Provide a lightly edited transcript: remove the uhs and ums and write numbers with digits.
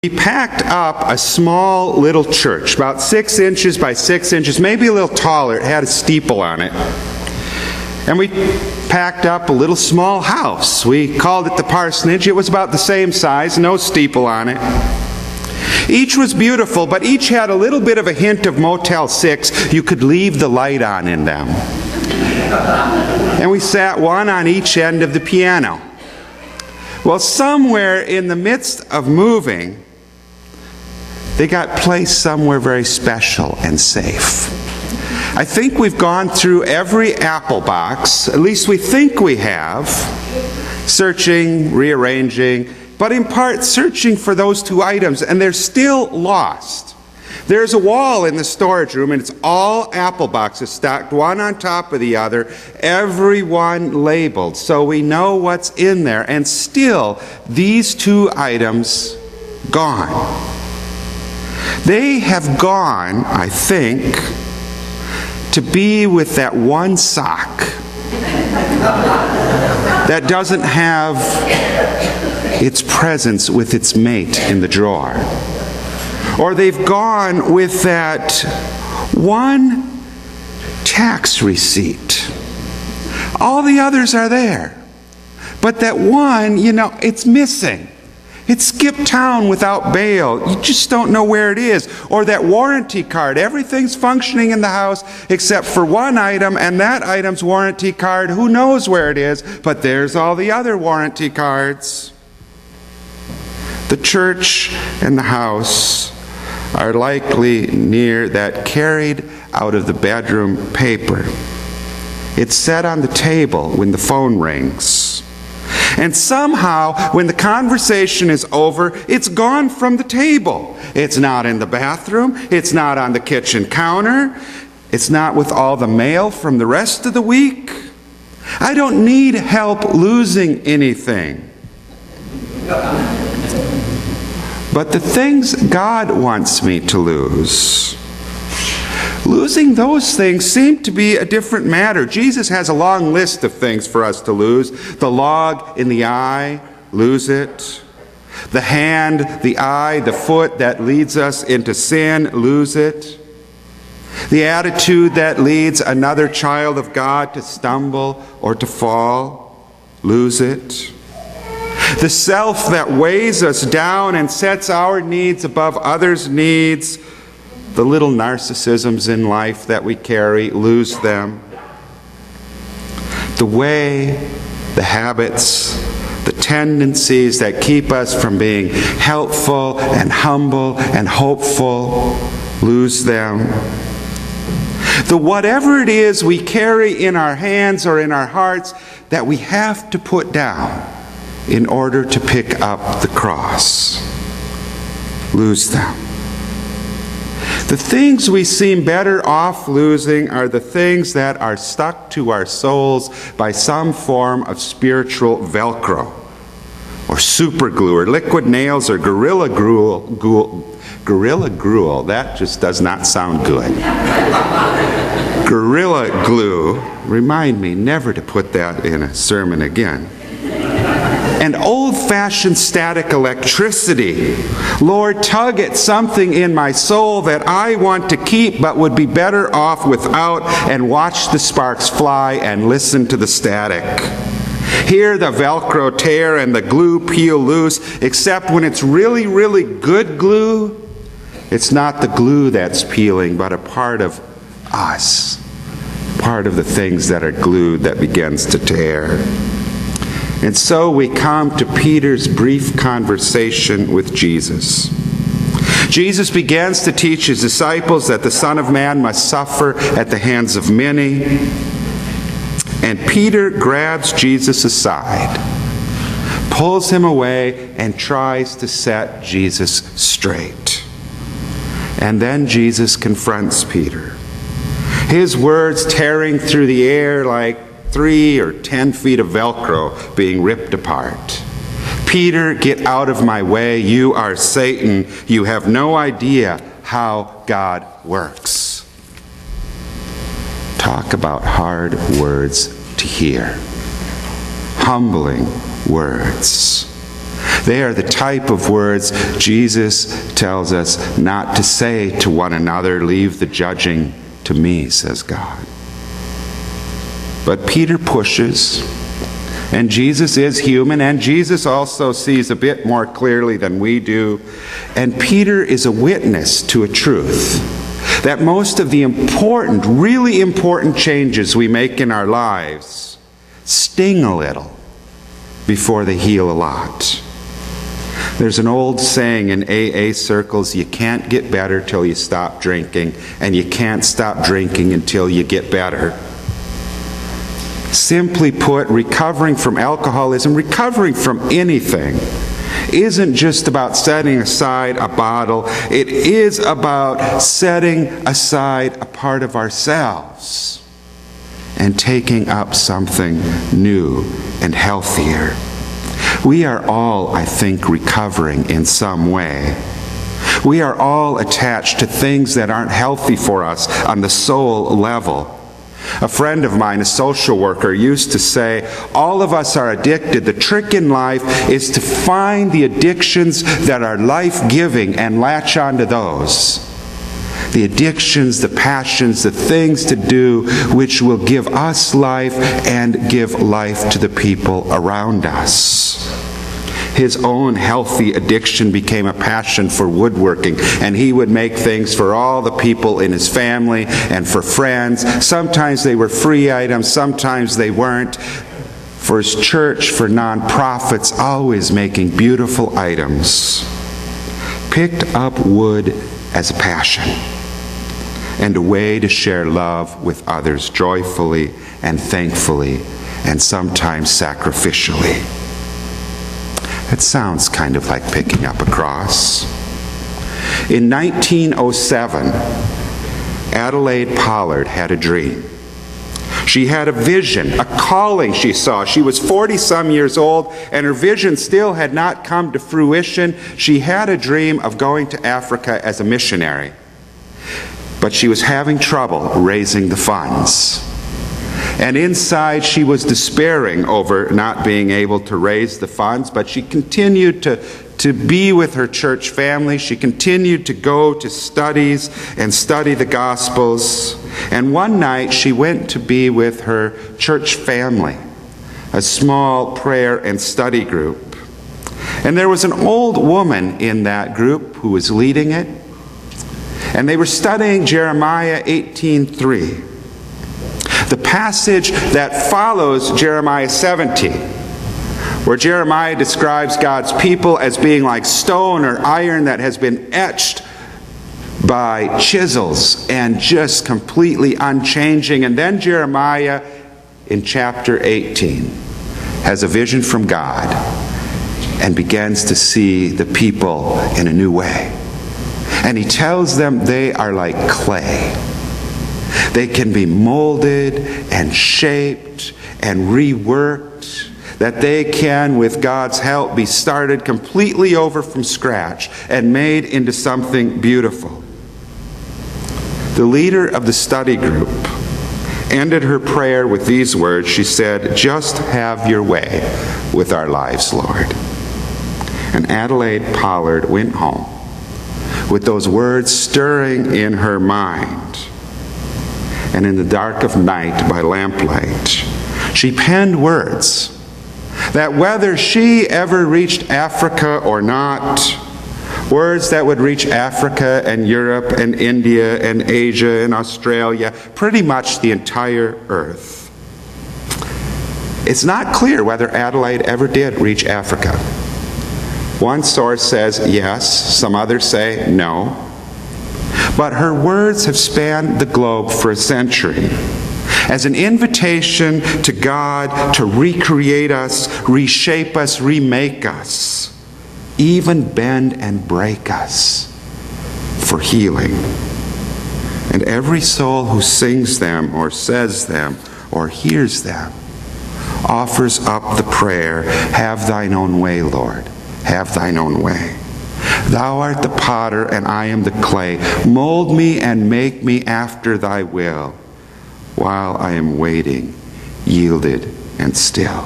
We packed up a small little church, about 6 inches by 6 inches, maybe a little taller. It had a steeple on it. And we packed up a little small house. We called it the parsonage. It was about the same size, no steeple on it. Each was beautiful, but each had a little bit of a hint of Motel 6. You could leave the light on in them. And we sat one on each end of the piano. Well, somewhere in the midst of moving, they got placed somewhere very special and safe. I think we've gone through every apple box, at least we think we have, searching, rearranging, but in part searching for those two items, and they're still lost. There's a wall in the storage room, and it's all apple boxes stacked one on top of the other, every one labeled, so we know what's in there, and still these two items gone. They have gone, I think, to be with that one sock that doesn't have its presence with its mate in the drawer. Or they've gone with that one tax receipt. All the others are there. But that one, it's missing. It skipped town without bail. You just don't know where it is. Or that warranty card. Everything's functioning in the house except for one item, and that item's warranty card, who knows where it is, but there's all the other warranty cards. The church and the house are likely near that carried out of the bedroom paper. It's set on the table when the phone rings. And somehow, when the conversation is over, it's gone from the table. It's not in the bathroom. It's not on the kitchen counter. It's not with all the mail from the rest of the week. I don't need help losing anything. But the things God wants me to lose, losing those things seem to be a different matter. Jesus has a long list of things for us to lose. The log in the eye, lose it. The hand, the eye, the foot that leads us into sin, lose it. The attitude that leads another child of God to stumble or to fall, lose it. The self that weighs us down and sets our needs above others' needs, the little narcissisms in life that we carry, lose them. The way, the habits, the tendencies that keep us from being helpful and humble and hopeful, lose them. The whatever it is we carry in our hands or in our hearts that we have to put down in order to pick up the cross, lose them. The things we seem better off losing are the things that are stuck to our souls by some form of spiritual Velcro, or super glue, or liquid nails, or gorilla gruel. That just does not sound good. Gorilla glue. Remind me never to put that in a sermon again. And old-fashioned static electricity. Lord, tug at something in my soul that I want to keep but would be better off without, and watch the sparks fly and listen to the static. Hear the Velcro tear and the glue peel loose, except when it's really, really good glue, it's not the glue that's peeling, but a part of us. Part of the things that are glued that begins to tear. And so we come to Peter's brief conversation with Jesus. Jesus begins to teach his disciples that the Son of Man must suffer at the hands of many. And Peter grabs Jesus aside, pulls him away, and tries to set Jesus straight. And then Jesus confronts Peter. His words tearing through the air like 3 or 10 feet of Velcro being ripped apart. Peter, get out of my way. You are Satan. You have no idea how God works. Talk about hard words to hear. Humbling words. They are the type of words Jesus tells us not to say to one another. Leave the judging to me, says God. But Peter pushes, and Jesus is human, and Jesus also sees a bit more clearly than we do. And Peter is a witness to a truth that most of the important, really important changes we make in our lives sting a little before they heal a lot. There's an old saying in AA circles, you can't get better till you stop drinking, and you can't stop drinking until you get better. Simply put, recovering from alcoholism, recovering from anything, isn't just about setting aside a bottle. It is about setting aside a part of ourselves and taking up something new and healthier. We are all, I think, recovering in some way. We are all attached to things that aren't healthy for us on the soul level. A friend of mine, a social worker, used to say, all of us are addicted. The trick in life is to find the addictions that are life-giving and latch onto those. The addictions, the passions, the things to do which will give us life and give life to the people around us. His own healthy addiction became a passion for woodworking, and he would make things for all the people in his family and for friends. Sometimes they were free items, sometimes they weren't. For his church, for nonprofits, always making beautiful items. Picked up wood as a passion and a way to share love with others joyfully and thankfully and sometimes sacrificially. It sounds kind of like picking up a cross. In 1907, Adelaide Pollard had a dream. She had a vision, a calling she saw. She was 40-some years old, and her vision still had not come to fruition. She had a dream of going to Africa as a missionary, but she was having trouble raising the funds. And inside she was despairing over not being able to raise the funds, but she continued to be with her church family. She continued to go to studies and study the Gospels. And one night she went to be with her church family, a small prayer and study group. And there was an old woman in that group who was leading it. And they were studying Jeremiah 18:3. The passage that follows Jeremiah 70, where Jeremiah describes God's people as being like stone or iron that has been etched by chisels and just completely unchanging. And then Jeremiah, in chapter 18, has a vision from God and begins to see the people in a new way. And he tells them they are like clay. They can be molded and shaped and reworked, that they can, with God's help, be started completely over from scratch and made into something beautiful. The leader of the study group ended her prayer with these words. She said, "Just have your way with our lives, Lord." And Adelaide Pollard went home with those words stirring in her mind. And in the dark of night, by lamplight, she penned words that whether she ever reached Africa or not, words that would reach Africa and Europe and India and Asia and Australia, pretty much the entire earth. It's not clear whether Adelaide ever did reach Africa. One source says yes, some others say no. But her words have spanned the globe for a century as an invitation to God to recreate us, reshape us, remake us, even bend and break us for healing. And every soul who sings them or says them or hears them offers up the prayer, "Have thine own way, Lord, have thine own way. Thou art the potter, and I am the clay. Mold me and make me after thy will, while I am waiting, yielded and still."